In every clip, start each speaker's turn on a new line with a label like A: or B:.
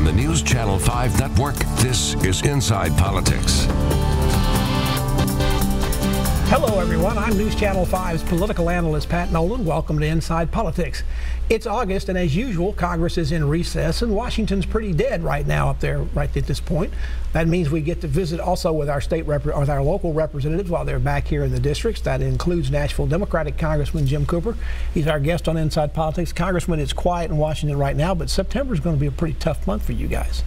A: the News Channel 5 network, this is Inside Politics.
B: Hello everyone, I'm News Channel 5's political analyst Pat Nolan. Welcome to Inside Politics. It's August, and as usual, Congress is in recess, and Washington's pretty dead right now up there right at this point. That means we get to visit also with our our local representatives while they're back here in the districts. That includes Nashville Democratic Congressman Jim Cooper. He's our guest on Inside Politics. Congressman, it's quiet in Washington right now, but September is going to be a pretty tough month for you guys.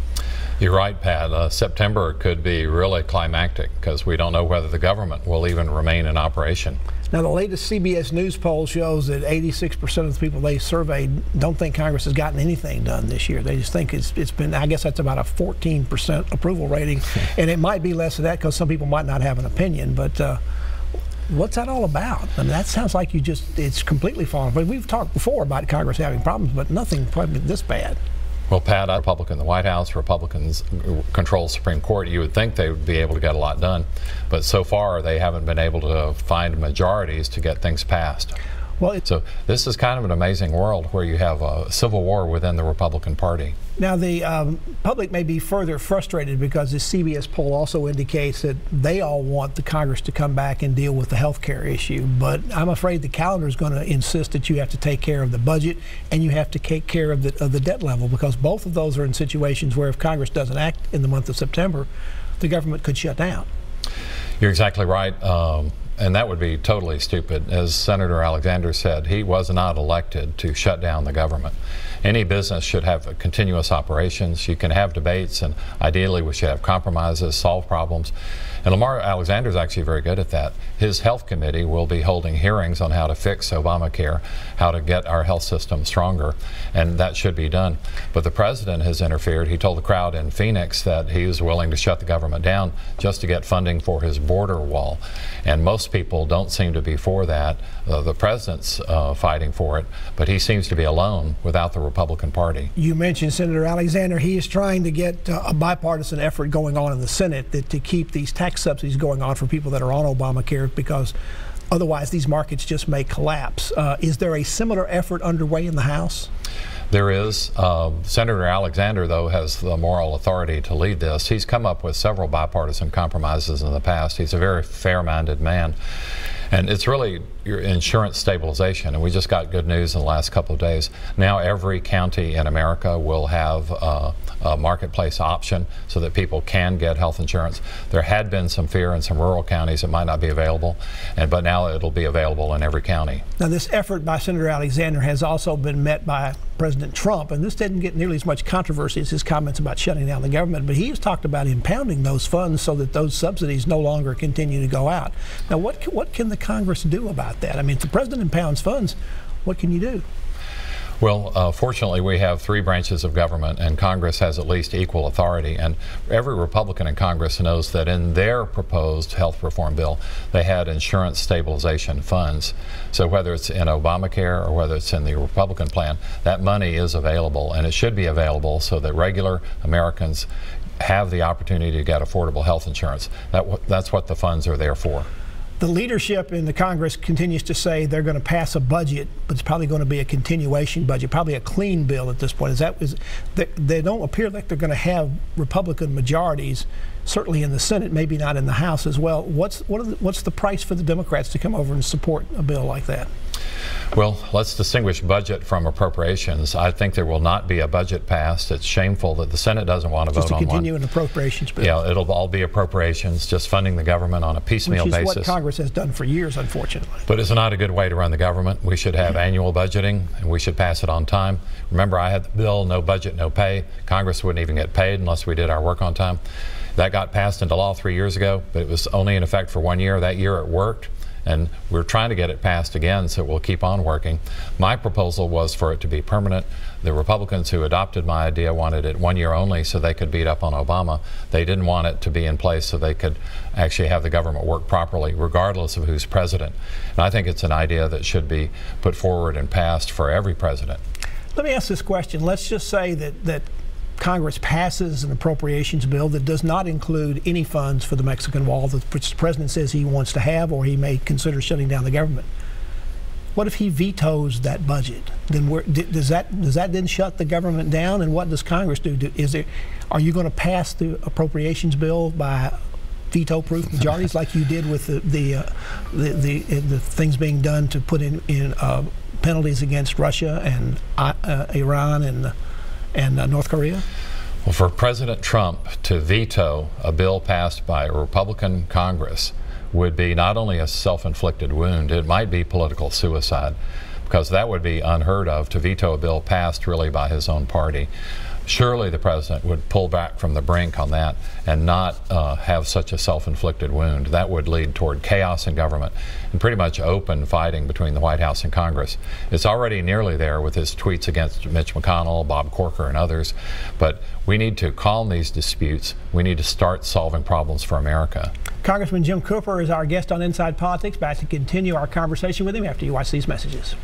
C: You're right, Pat. September could be really climactic because we don't know whether the government will even remain in operation.
B: Now, the latest CBS News poll shows that 86% of the people they surveyed don't think Congress has gotten anything done this year. They just think it's been, I guess that's about a 14% approval rating, and it might be less of that because some people might not have an opinion, but what's that all about? I mean, that sounds like it's completely fallen. But we've talked before about Congress having problems, but nothing probably this bad.
C: Well, Pat, Republican in the White House, Republicans control the Supreme Court. You would think they would be able to get a lot done, but so far they haven't been able to find majorities to get things passed. Well, so this is kind of an amazing world where you have a civil war within the Republican Party.
B: Now, the public may be further frustrated because the CBS poll also indicates that they all want the Congress to come back and deal with the health care issue. But I'm afraid the calendar is going to insist that you have to take care of the budget and you have to take care of the debt level, because both of those are in situations where if Congress doesn't act in the month of September, the government could shut down.
C: You're exactly right. And that would be totally stupid. As Senator Alexander said, he was not elected to shut down the government. Any business should have continuous operations. You can have debates, and ideally we should have compromises, solve problems. And Lamar Alexander is actually very good at that. His health committee will be holding hearings on how to fix Obamacare, how to get our health system stronger, and that should be done. But the president has interfered. He told the crowd in Phoenix that he was willing to shut the government down just to get funding for his border wall. And most people don't seem to be for that. The president's fighting for it, but he seems to be alone without the Republican Party.
B: You mentioned Senator Alexander. He is trying to get a bipartisan effort going on in the Senate to keep these tax subsidies going on for people that are on Obamacare, because otherwise these markets just may collapse. Is there a similar effort underway in the House?
C: There is. Senator Alexander, though, has the moral authority to lead this. He's come up with several bipartisan compromises in the past. He's a very fair-minded man. And it's really your insurance stabilization, and we just got good news in the last couple of days. Now every county in America will have a marketplace option so that people can get health insurance. There had been some fear in some rural counties it might not be available, but now it'll be available in every county.
B: Now, this effort by Senator Alexander has also been met by President Trump, and this didn't get nearly as much controversy as his comments about shutting down the government, but he has talked about impounding those funds so that those subsidies no longer continue to go out. Now, what can the Congress do about that? I mean, if the president impounds funds, what can you do?
C: Well, fortunately, we have three branches of government, and Congress has at least equal authority. And every Republican in Congress knows that in their proposed health reform bill, they had insurance stabilization funds. So whether it's in Obamacare or whether it's in the Republican plan, that money is available, and it should be available so that regular Americans have the opportunity to get affordable health insurance. That's what the funds are there for.
B: The leadership in the Congress continues to say they're going to pass a budget, but it's probably going to be a continuation budget, probably a clean bill at this point. They don't appear like they're going to have Republican majorities, certainly in the Senate, maybe not in the House as well. What's the price for the Democrats to come over and support a bill like that?
C: Well, let's distinguish budget from appropriations. I think there will not be a budget passed. It's shameful that the Senate doesn't want to vote on one.
B: Just to continue an appropriations bill.
C: Yeah, it'll all be appropriations, just funding the government on a piecemeal basis.
B: Which is what Congress has done for years, unfortunately.
C: But it's not a good way to run the government. We should have annual budgeting, and we should pass it on time. Remember, I had the bill, no budget, no pay. Congress wouldn't even get paid unless we did our work on time. That got passed into law 3 years ago, but it was only in effect for 1 year. That year it worked. And we're trying to get it passed again, so we'll keep on working. My proposal was for it to be permanent. The Republicans who adopted my idea wanted it 1 year only so they could beat up on Obama. They didn't want it to be in place so they could actually have the government work properly, regardless of who's president. And I think it's an idea that should be put forward and passed for every president.
B: Let me ask this question. Let's just say that Congress passes an appropriations bill that does not include any funds for the Mexican wall that the president says he wants to have, or he may consider shutting down the government. What if he vetoes that budget? Then does that then shut the government down? And what does Congress do? Are you going to pass the appropriations bill by veto-proof majorities like you did with the things being done to put in penalties against Russia and Iran and North Korea?
C: Well, for President Trump to veto a bill passed by a Republican Congress would be not only a self-inflicted wound, it might be political suicide, because that would be unheard of, to veto a bill passed really by his own party. Surely the president would pull back from the brink on that and not have such a self-inflicted wound. That would lead toward chaos in government and pretty much open fighting between the White House and Congress. It's already nearly there with his tweets against Mitch McConnell, Bob Corker, and others. But we need to calm these disputes. We need to start solving problems for America.
B: Congressman Jim Cooper is our guest on Inside Politics. Back to continue our conversation with him after you watch these messages.